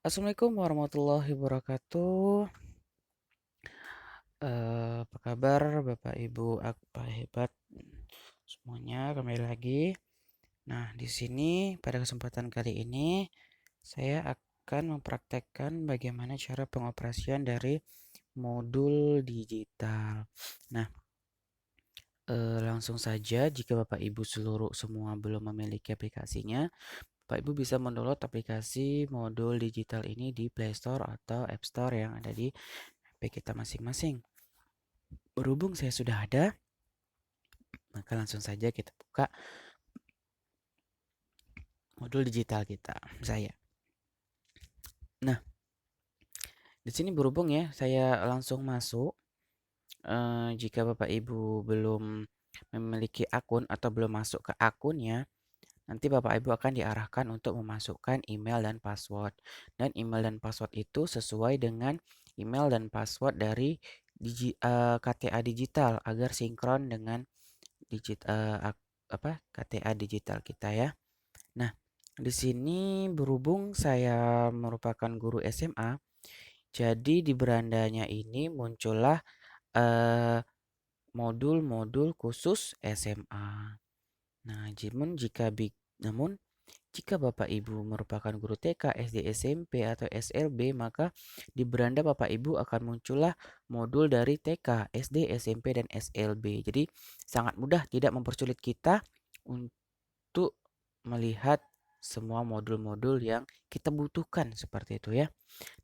Assalamualaikum warahmatullahi wabarakatuh. Apa kabar Bapak Ibu Akpa hebat semuanya kembali lagi. Nah, di sini pada kesempatan kali ini saya akan mempraktekkan bagaimana cara pengoperasian dari modul digital. Nah, langsung saja jika Bapak Ibu semua belum memiliki aplikasinya, Bapak Ibu bisa mendownload aplikasi modul digital ini di Play Store atau App Store yang ada di HP kita masing-masing. Berhubung saya sudah ada, maka langsung saja kita buka modul digital kita, saya. Nah, di sini berhubung ya, saya langsung masuk. Jika Bapak Ibu belum memiliki akun atau belum masuk ke akunnya, nanti Bapak Ibu akan diarahkan untuk memasukkan email dan password. Dan email dan password itu sesuai dengan email dan password dari KTA digital agar sinkron dengan KTA digital kita ya. Nah, di sini berhubung saya merupakan guru SMA, jadi di berandanya ini muncullah modul-modul khusus SMA. Nah, namun jika Bapak Ibu merupakan guru TK, SD, SMP, atau SLB, maka di beranda Bapak Ibu akan muncullah modul dari TK, SD, SMP, dan SLB. Jadi sangat mudah, tidak mempersulit kita untuk melihat semua modul-modul yang kita butuhkan seperti itu ya.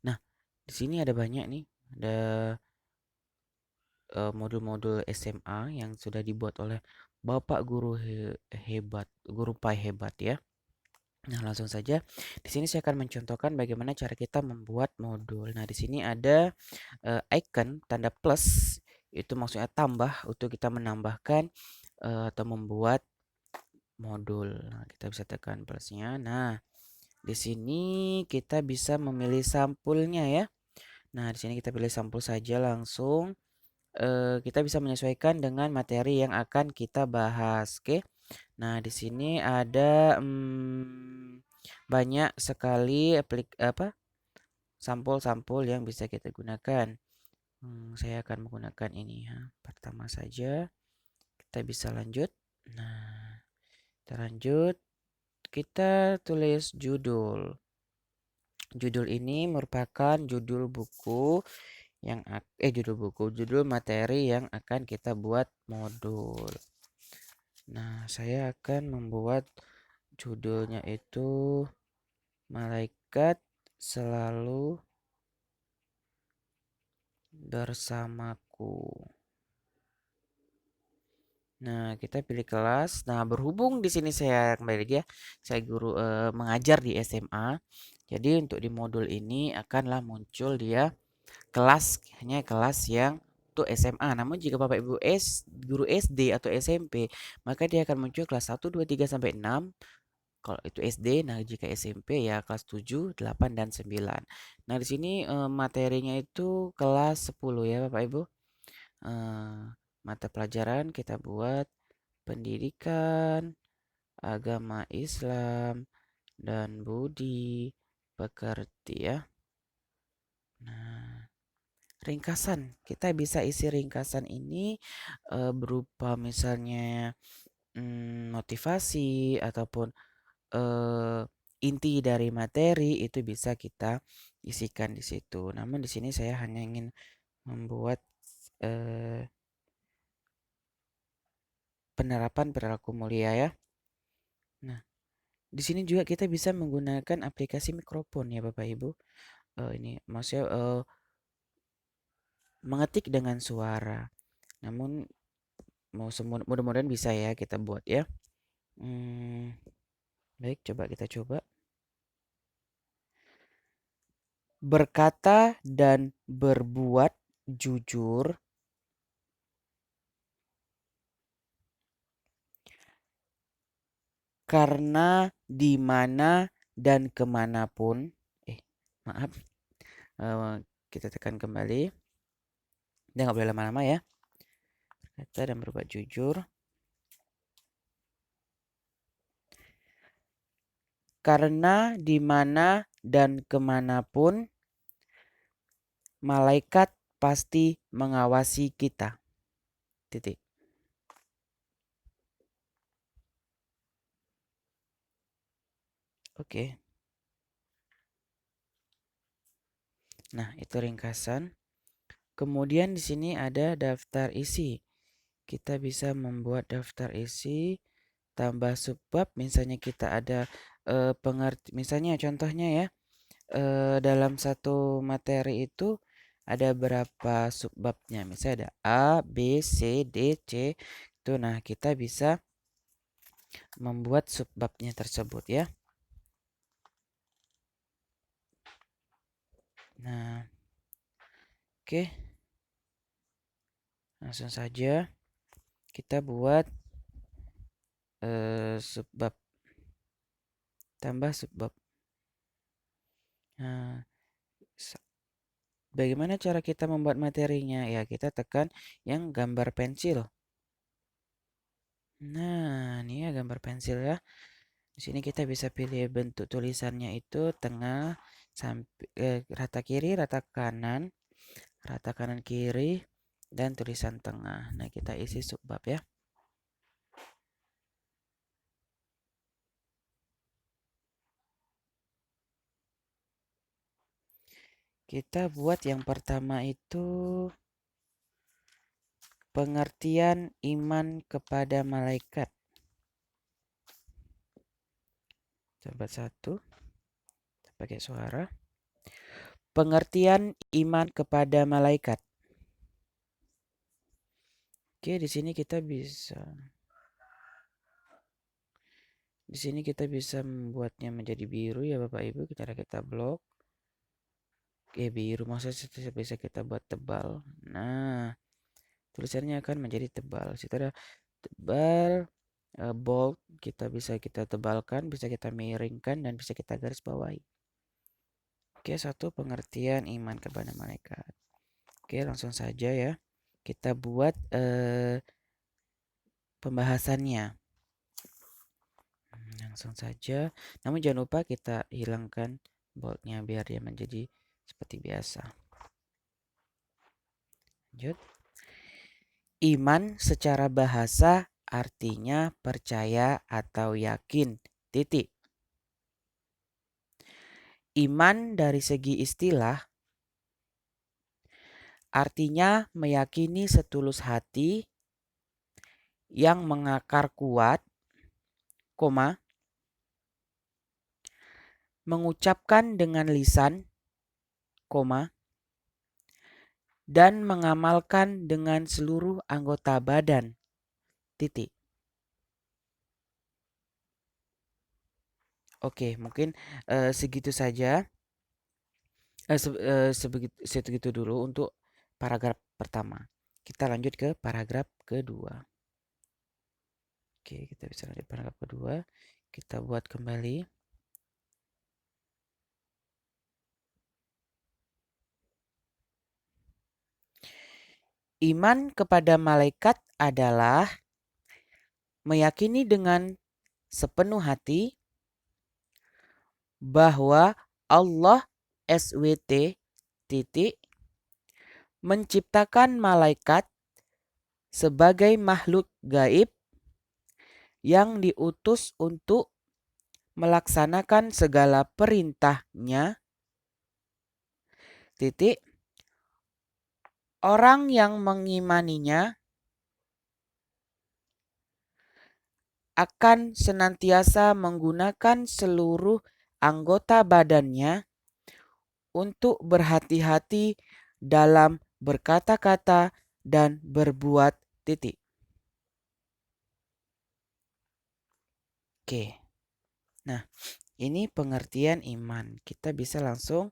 Nah, di sini ada banyak nih, ada modul-modul SMA yang sudah dibuat oleh Bapak guru hebat, guru Pai hebat ya. Nah, langsung saja di sini saya akan mencontohkan bagaimana cara kita membuat modul. Nah, di sini ada icon tanda plus, itu maksudnya tambah untuk kita menambahkan atau membuat modul. Nah, kita bisa tekan plusnya. Nah, di sini kita bisa memilih sampulnya ya. Nah, di sini kita pilih sampul saja langsung. Kita bisa menyesuaikan dengan materi yang akan kita bahas. Oke. Nah, di sini ada banyak sekali sampul-sampul yang bisa kita gunakan. Saya akan menggunakan ini ya. Pertama saja kita bisa lanjut. Nah, kita lanjut. Kita tulis judul. Judul ini merupakan judul buku judul materi yang akan kita buat modul. Nah, saya akan membuat judulnya itu Malaikat Selalu Bersamaku. Nah, kita pilih kelas. Nah, berhubung di sini saya kembali lagi ya, saya guru mengajar di SMA. Jadi untuk di modul ini akanlah muncul dia hanya kelas yang untuk SMA. Namun jika Bapak Ibu guru SD atau SMP, maka dia akan muncul kelas 1, 2, 3 sampai 6. Kalau itu SD, nah jika SMP ya kelas 7, 8 dan 9. Nah, di sini materinya itu kelas 10 ya Bapak Ibu. Mata pelajaran kita buat pendidikan, agama Islam, dan budi pekerti ya. Nah, ringkasan. Kita bisa isi ringkasan ini berupa misalnya motivasi ataupun inti dari materi itu bisa kita isikan di situ. Namun di sini saya hanya ingin membuat penerapan perilaku mulia ya. Nah, di sini juga kita bisa menggunakan aplikasi mikrofon ya Bapak Ibu. Ini maksudnya mengetik dengan suara. Namun mudah-mudahan bisa ya kita buat ya. Baik, kita coba. Berkata dan berbuat jujur karena di mana dan kemanapun. Maaf. Kita tekan kembali. Dia nggak boleh lama-lama ya. Berkata dan berbuat jujur. Karena di mana dan kemanapun malaikat pasti mengawasi kita. Titik. Oke. Nah, itu ringkasan. Kemudian di sini ada daftar isi. Kita bisa membuat daftar isi tambah subbab. Misalnya kita ada misalnya contohnya ya, dalam satu materi itu ada berapa subbabnya. Misalnya ada A, B, C, D, C. Itu nah kita bisa membuat subbabnya tersebut ya. Nah, oke. Langsung saja kita buat subbab tambah subbab. Nah, bagaimana cara kita membuat materinya? Ya, kita tekan yang gambar pensil. Nah, ini ya gambar pensil ya. Di sini kita bisa pilih bentuk tulisannya itu tengah, sampai rata kiri, rata kanan kiri, dan tulisan tengah. Nah, kita isi subbab ya. Kita buat yang pertama itu pengertian iman kepada malaikat. Coba satu, kita pakai suara. Pengertian iman kepada malaikat. Oke, di sini kita bisa membuatnya menjadi biru ya Bapak Ibu. Kita blok. Oke, biru maksudnya bisa kita buat tebal. Nah, tulisannya akan menjadi tebal. Situ ada tebal, bold, kita tebalkan, bisa kita miringkan, dan bisa kita garis bawahi. Oke, satu pengertian iman kepada malaikat. Oke, langsung saja ya. Kita buat pembahasannya. Langsung saja. Namun jangan lupa kita hilangkan boldnya biar dia menjadi seperti biasa. Lanjut. Iman secara bahasa artinya percaya atau yakin. Titik. Iman dari segi istilah artinya meyakini setulus hati yang mengakar kuat, mengucapkan dengan lisan, dan mengamalkan dengan seluruh anggota badan. Titik. Oke, mungkin segitu saja. Segitu dulu untuk paragraf pertama. Kita lanjut ke paragraf kedua. Oke, kita bisa lanjut paragraf kedua. Kita buat kembali. Iman kepada malaikat adalah meyakini dengan sepenuh hati bahwa Allah SWT titik menciptakan malaikat sebagai makhluk gaib yang diutus untuk melaksanakan segala perintahnya. Titik. Orang yang mengimaninya akan senantiasa menggunakan seluruh anggota badannya untuk berhati-hati dalam berkata-kata dan berbuat. Titik. Oke. Nah, ini pengertian iman. Kita bisa langsung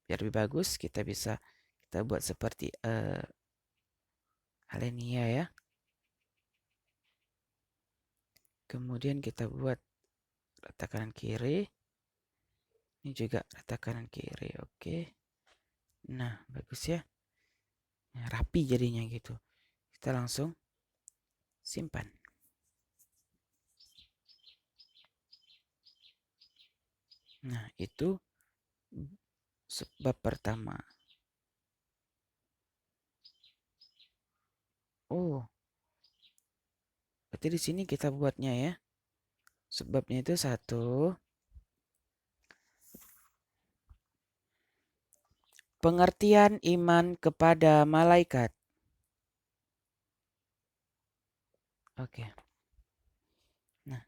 biar lebih bagus kita buat seperti Alenia ya. Kemudian kita buat rata kanan kiri. Ini juga rata kanan kiri. Oke. Nah, bagus ya. Nah, rapi jadinya gitu. Kita langsung simpan. Nah, itu sebab pertama. Oh, berarti di sini kita buatnya ya. Sebabnya itu satu, pengertian iman kepada malaikat. Oke. Nah,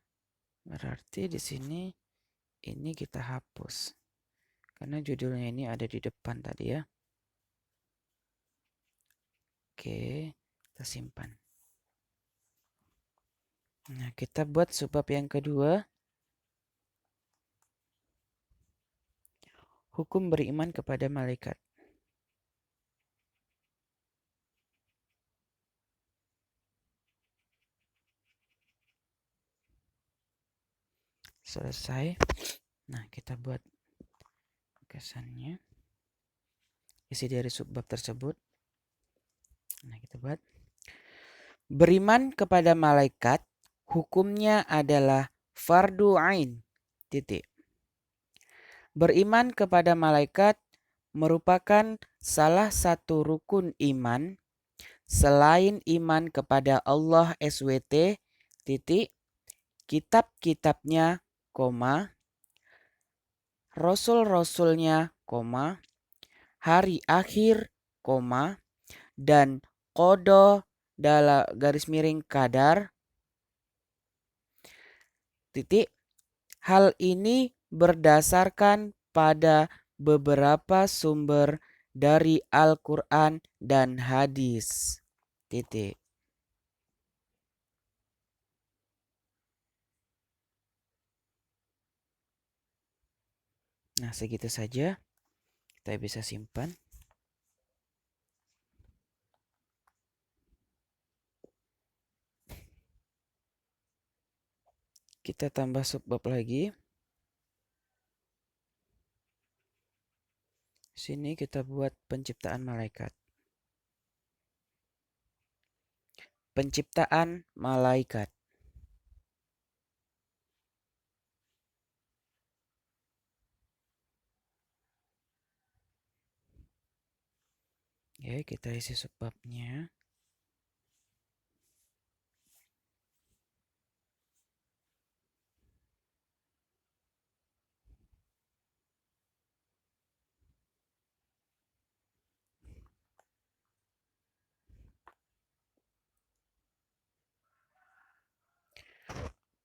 berarti di sini ini kita hapus. Karena judulnya ini ada di depan tadi ya. Oke, kita simpan. Nah, kita buat sebab yang kedua. Hukum beriman kepada malaikat. Selesai. Nah, kita buat kesannya. Isi dari subbab tersebut. Nah, kita buat. Beriman kepada malaikat, hukumnya adalah fardu ain. Titik. Beriman kepada malaikat merupakan salah satu rukun iman selain iman kepada Allah SWT, titik, kitab-kitabnya, rasul-rasulnya, hari akhir, dan qada dalam garis miring qadar, titik. Hal ini berdasarkan pada beberapa sumber dari Al-Quran dan hadis. Titik. Nah, segitu saja. Kita bisa simpan. Kita tambah subbab lagi. Sini kita buat penciptaan malaikat. Penciptaan malaikat. Ya, kita isi subbabnya.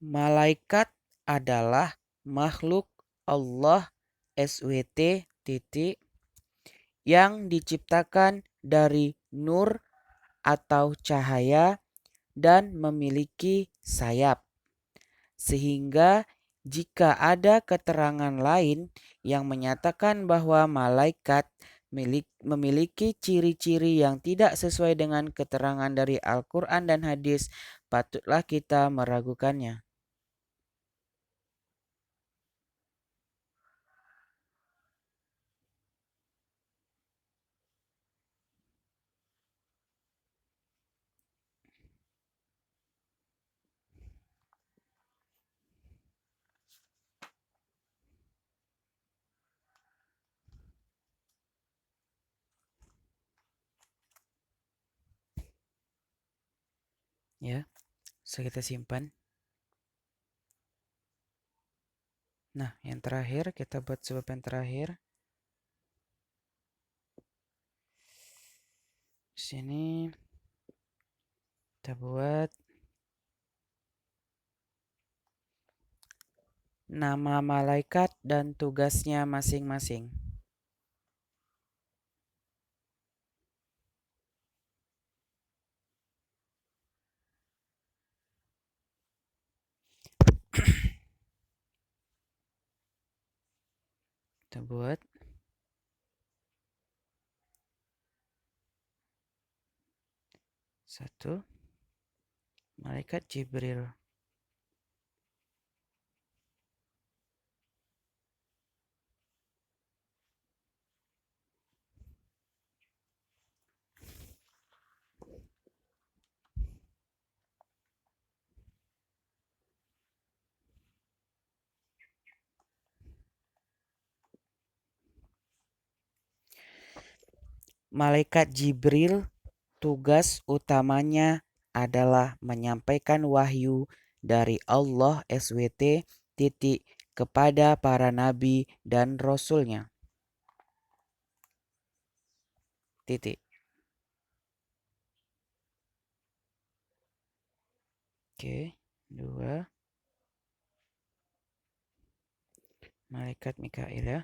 Malaikat adalah makhluk Allah SWT titik yang diciptakan dari nur atau cahaya dan memiliki sayap. Sehingga jika ada keterangan lain yang menyatakan bahwa malaikat memiliki ciri-ciri yang tidak sesuai dengan keterangan dari Al-Quran dan hadis, patutlah kita meragukannya. Ya, bisa kita simpan. Nah, yang terakhir kita buat sebab yang terakhir. Di sini kita buat nama malaikat dan tugasnya masing-masing. Kita buat satu, malaikat Jibril. Malaikat Jibril tugas utamanya adalah menyampaikan wahyu dari Allah SWT titik kepada para nabi dan rasulnya. Titik. Oke, dua. Malaikat Mikail ya.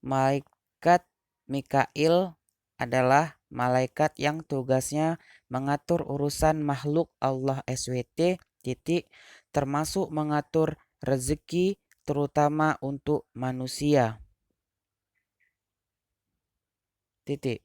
Malaikat Mikail adalah malaikat yang tugasnya mengatur urusan makhluk Allah SWT titik termasuk mengatur rezeki terutama untuk manusia titik.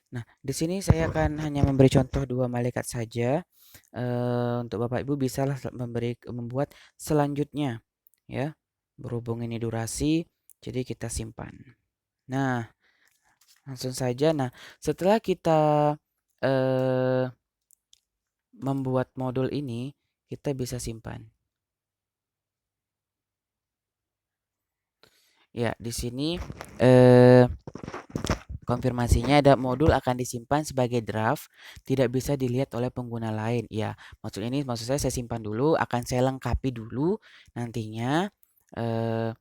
Nah, di sini saya akan hanya memberi contoh dua malaikat saja. Untuk Bapak Ibu bisalah membuat selanjutnya ya. Berhubung ini durasi, jadi kita simpan. Nah, langsung saja. Nah, setelah kita membuat modul ini, kita bisa simpan. Ya, di sini konfirmasinya ada modul akan disimpan sebagai draft, tidak bisa dilihat oleh pengguna lain. Ya, maksud saya simpan dulu, akan saya lengkapi dulu nantinya. Eh,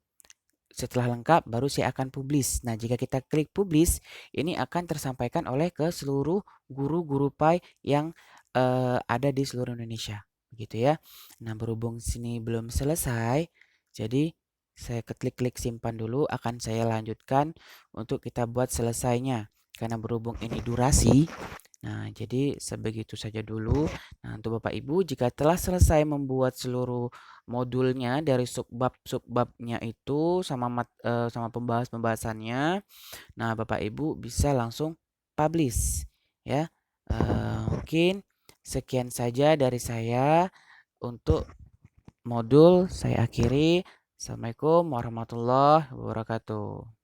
Setelah lengkap baru saya akan publish. Nah, jika kita klik publish, ini akan tersampaikan oleh ke seluruh guru-guru Pai yang ada di seluruh Indonesia. Begitu ya. Nah, berhubung sini belum selesai, jadi saya klik simpan dulu, akan saya lanjutkan untuk kita buat selesainya. Karena berhubung ini durasi, nah, jadi sebegitu saja dulu. Nah, untuk Bapak Ibu, jika telah selesai membuat seluruh modulnya dari subbab-subbabnya itu sama pembahasannya, nah Bapak Ibu bisa langsung publish ya. Mungkin sekian saja dari saya untuk modul saya akhiri. Assalamualaikum warahmatullahi wabarakatuh.